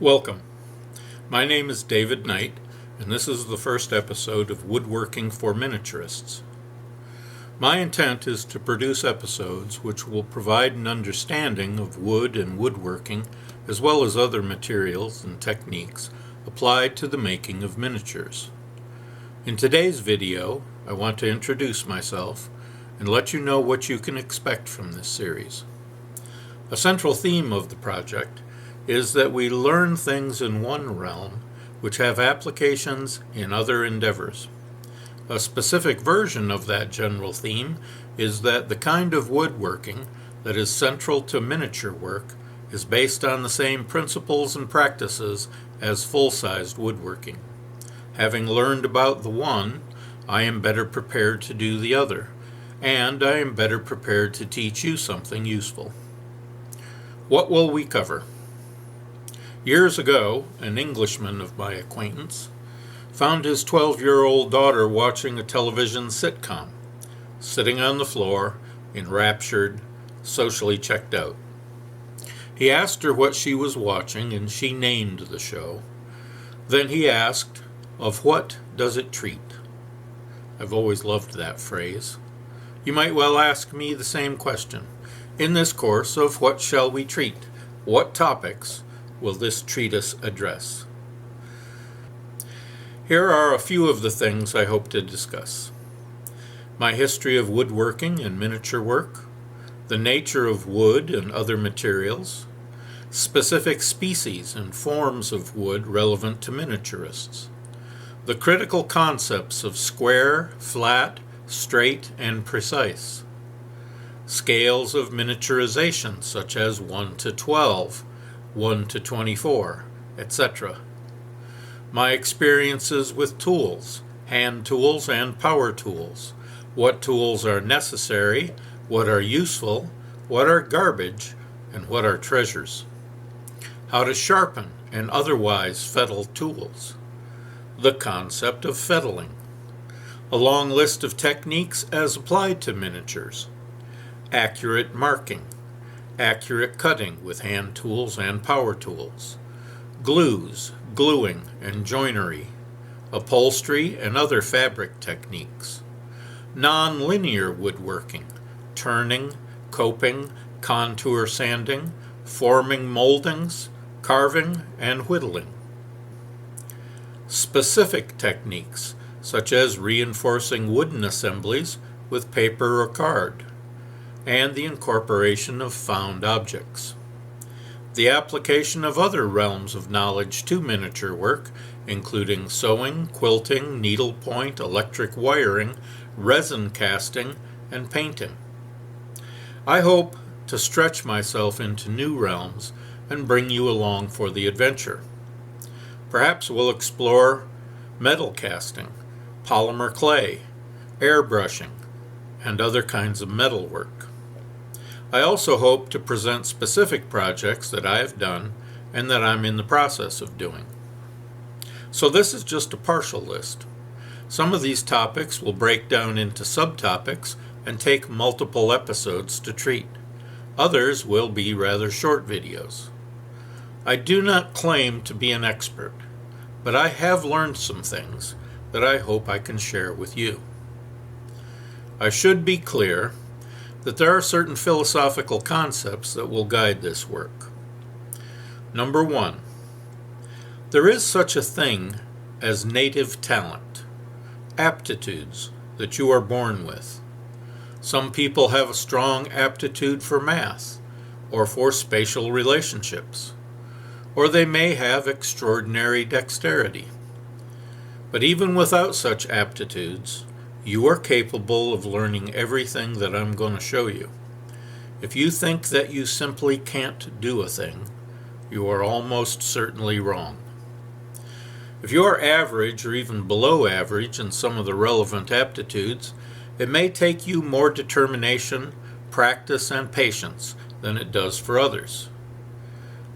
Welcome. My name is David Knight, and this is the first episode of Woodworking for Miniaturists. My intent is to produce episodes which will provide an understanding of wood and woodworking, as well as other materials and techniques applied to the making of miniatures. In today's video, I want to introduce myself and let you know what you can expect from this series. A central theme of the project is that we learn things in one realm which have applications in other endeavors. A specific version of that general theme is that the kind of woodworking that is central to miniature work is based on the same principles and practices as full-sized woodworking. Having learned about the one, I am better prepared to do the other, and I am better prepared to teach you something useful. What will we cover? Years ago, an Englishman of my acquaintance found his 12-year-old daughter watching a television sitcom, sitting on the floor, enraptured, socially checked out. He asked her what she was watching, and she named the show. Then he asked, "Of what does it treat?" I've always loved that phrase. You might well ask me the same question. In this course of What Shall We Treat? What topics will this treatise address? Here are a few of the things I hope to discuss. My history of woodworking and miniature work, the nature of wood and other materials, specific species and forms of wood relevant to miniaturists, the critical concepts of square, flat, straight, and precise, scales of miniaturization such as 1 to 12, 1 to 24, etc. My experiences with tools, hand tools and power tools, what tools are necessary, what are useful, what are garbage, and what are treasures. How to sharpen and otherwise fettle tools. The concept of fettling. A long list of techniques as applied to miniatures. Accurate marking. Accurate cutting with hand tools and power tools. Glues, gluing, and joinery. Upholstery and other fabric techniques. Non-linear woodworking. Turning, coping, contour sanding, forming moldings, carving, and whittling. Specific techniques, such as reinforcing wooden assemblies with paper or card, and the incorporation of found objects. The application of other realms of knowledge to miniature work, including sewing, quilting, needlepoint, electric wiring, resin casting, and painting. I hope to stretch myself into new realms and bring you along for the adventure. Perhaps we'll explore metal casting, polymer clay, airbrushing, and other kinds of metal work. I also hope to present specific projects that I have done and that I'm in the process of doing. So this is just a partial list. Some of these topics will break down into subtopics and take multiple episodes to treat. Others will be rather short videos. I do not claim to be an expert, but I have learned some things that I hope I can share with you. I should be clear that there are certain philosophical concepts that will guide this work. Number one, there is such a thing as native talent, aptitudes that you are born with. Some people have a strong aptitude for math or for spatial relationships, or they may have extraordinary dexterity. But even without such aptitudes, you are capable of learning everything that I'm going to show you. If you think that you simply can't do a thing, you are almost certainly wrong. If you are average or even below average in some of the relevant aptitudes, it may take you more determination, practice, and patience than it does for others.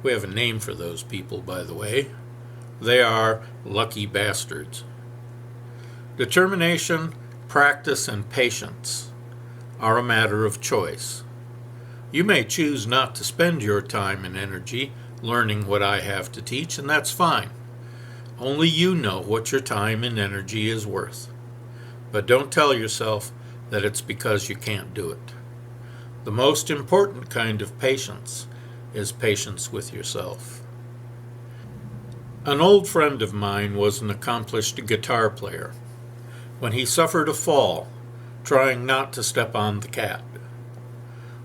We have a name for those people, by the way. They are lucky bastards. Determination, practice, and patience are a matter of choice. You may choose not to spend your time and energy learning what I have to teach, and that's fine. Only you know what your time and energy is worth. But don't tell yourself that it's because you can't do it. The most important kind of patience is patience with yourself. An old friend of mine was an accomplished guitar player when he suffered a fall trying not to step on the cat.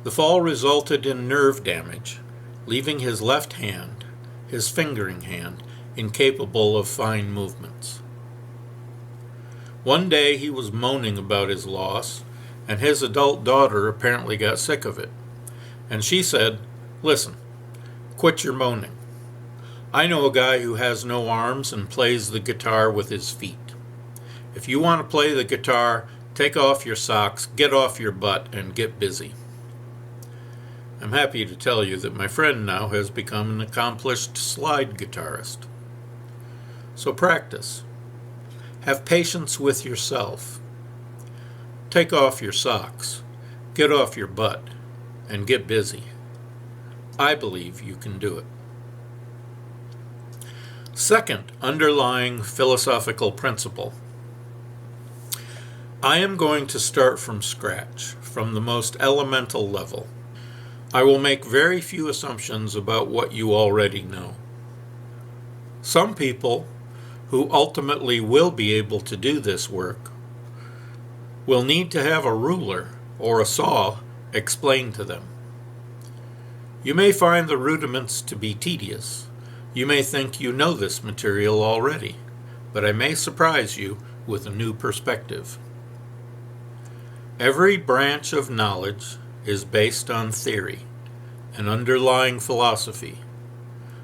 The fall resulted in nerve damage, leaving his left hand, his fingering hand, incapable of fine movements. One day he was moaning about his loss, and his adult daughter apparently got sick of it. And she said, "Listen, quit your moaning. I know a guy who has no arms and plays the guitar with his feet. If you want to play the guitar, take off your socks, get off your butt, and get busy." I'm happy to tell you that my friend now has become an accomplished slide guitarist. So practice. Have patience with yourself. Take off your socks, get off your butt, and get busy. I believe you can do it. Second underlying philosophical principle. I am going to start from scratch, from the most elemental level. I will make very few assumptions about what you already know. Some people who ultimately will be able to do this work will need to have a ruler or a saw explained to them. You may find the rudiments to be tedious. You may think you know this material already, but I may surprise you with a new perspective. Every branch of knowledge is based on theory, an underlying philosophy.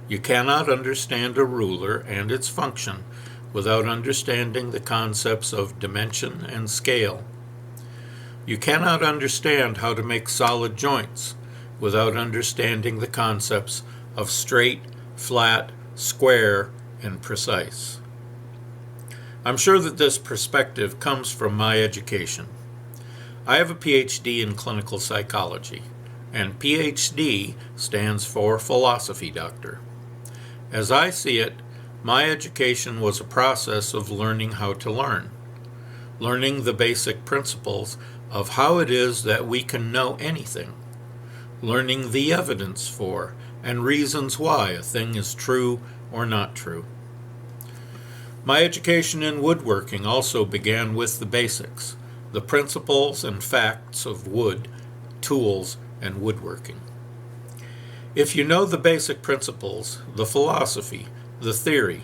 You cannot understand a ruler and its function without understanding the concepts of dimension and scale. You cannot understand how to make solid joints without understanding the concepts of straight, flat, square, and precise. I'm sure that this perspective comes from my education. I have a PhD in clinical psychology, and PhD stands for philosophy doctor. As I see it, my education was a process of learning how to learn, learning the basic principles of how it is that we can know anything, learning the evidence for and reasons why a thing is true or not true. My education in woodworking also began with the basics, the principles and facts of wood, tools, and woodworking. If you know the basic principles, the philosophy, the theory,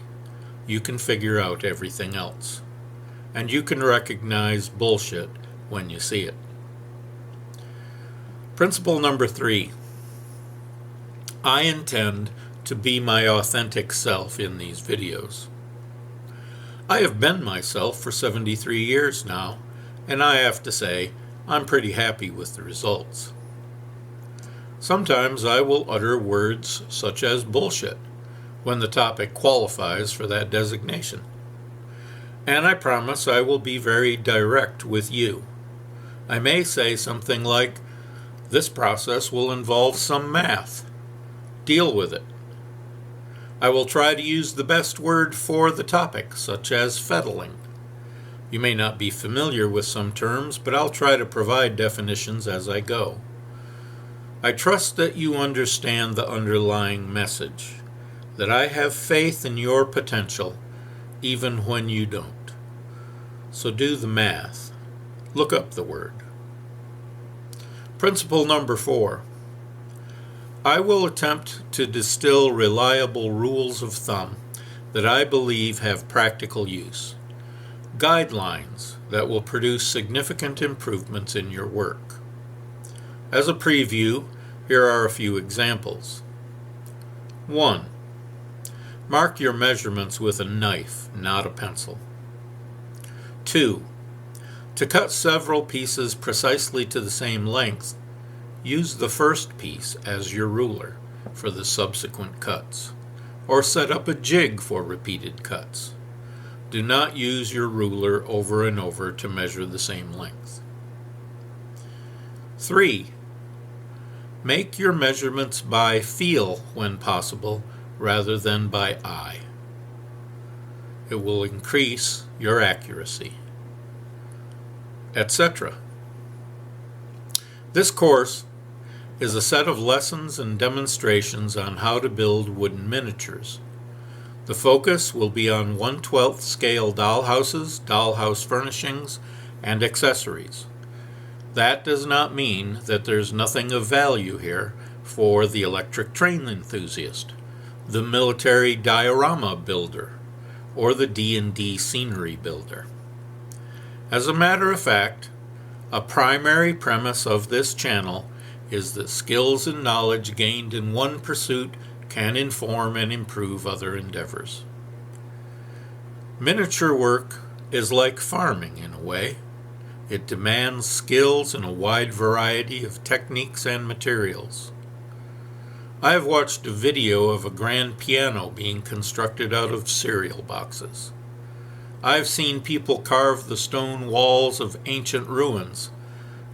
you can figure out everything else. And you can recognize bullshit when you see it. Principle number 3. I intend to be my authentic self in these videos. I have been myself for 73 years now, and I have to say, I'm pretty happy with the results. Sometimes I will utter words such as bullshit when the topic qualifies for that designation. And I promise I will be very direct with you. I may say something like, "This process will involve some math. Deal with it." I will try to use the best word for the topic, such as fettling. You may not be familiar with some terms, but I'll try to provide definitions as I go. I trust that you understand the underlying message, that I have faith in your potential, even when you don't. So do the math. Look up the word. Principle number 4. I will attempt to distill reliable rules of thumb that I believe have practical use, guidelines that will produce significant improvements in your work. As a preview, here are a few examples. 1. Mark your measurements with a knife, not a pencil. 2. To cut several pieces precisely to the same length, use the first piece as your ruler for the subsequent cuts, or set up a jig for repeated cuts. Do not use your ruler over and over to measure the same length. 3. Make your measurements by feel when possible rather than by eye. It will increase your accuracy, etc. This course is a set of lessons and demonstrations on how to build wooden miniatures. The focus will be on 1/12 scale dollhouses, dollhouse furnishings, and accessories. That does not mean that there's nothing of value here for the electric train enthusiast, the military diorama builder, or the D&D scenery builder. As a matter of fact, a primary premise of this channel is that skills and knowledge gained in one pursuit can inform and improve other endeavors. Miniature work is like farming in a way. It demands skills in a wide variety of techniques and materials. I have watched a video of a grand piano being constructed out of cereal boxes. I've seen people carve the stone walls of ancient ruins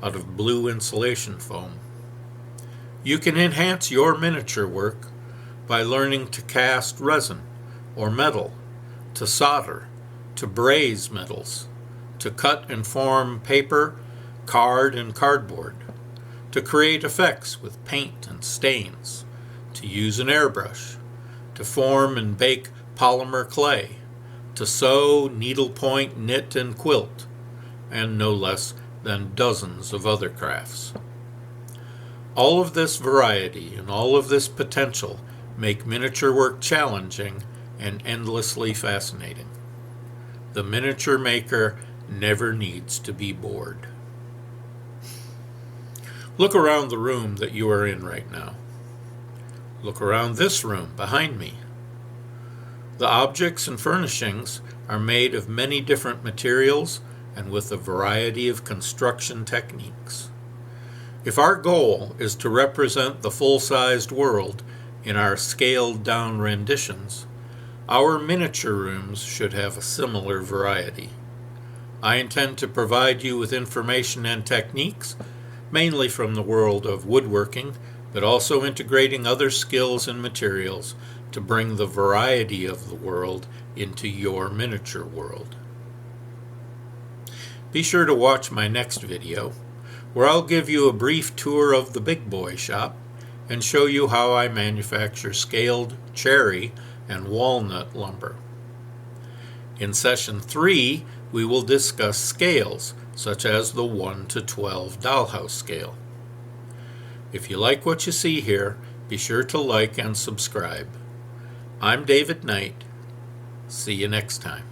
out of blue insulation foam. You can enhance your miniature work by learning to cast resin or metal, to solder, to braze metals, to cut and form paper, card, and cardboard, to create effects with paint and stains, to use an airbrush, to form and bake polymer clay, to sew, needlepoint, knit, and quilt, and no less than dozens of other crafts. All of this variety and all of this potential make miniature work challenging and endlessly fascinating. The miniature maker never needs to be bored. Look around the room that you are in right now. Look around this room behind me. The objects and furnishings are made of many different materials and with a variety of construction techniques. If our goal is to represent the full-sized world in our scaled-down renditions, our miniature rooms should have a similar variety. I intend to provide you with information and techniques, mainly from the world of woodworking, but also integrating other skills and materials to bring the variety of the world into your miniature world. Be sure to watch my next video, where I'll give you a brief tour of the Big Boy shop and show you how I manufacture scaled cherry and walnut lumber. In session 3, we will discuss scales, such as the 1/12 dollhouse scale. If you like what you see here, be sure to like and subscribe. I'm David Knight. See you next time.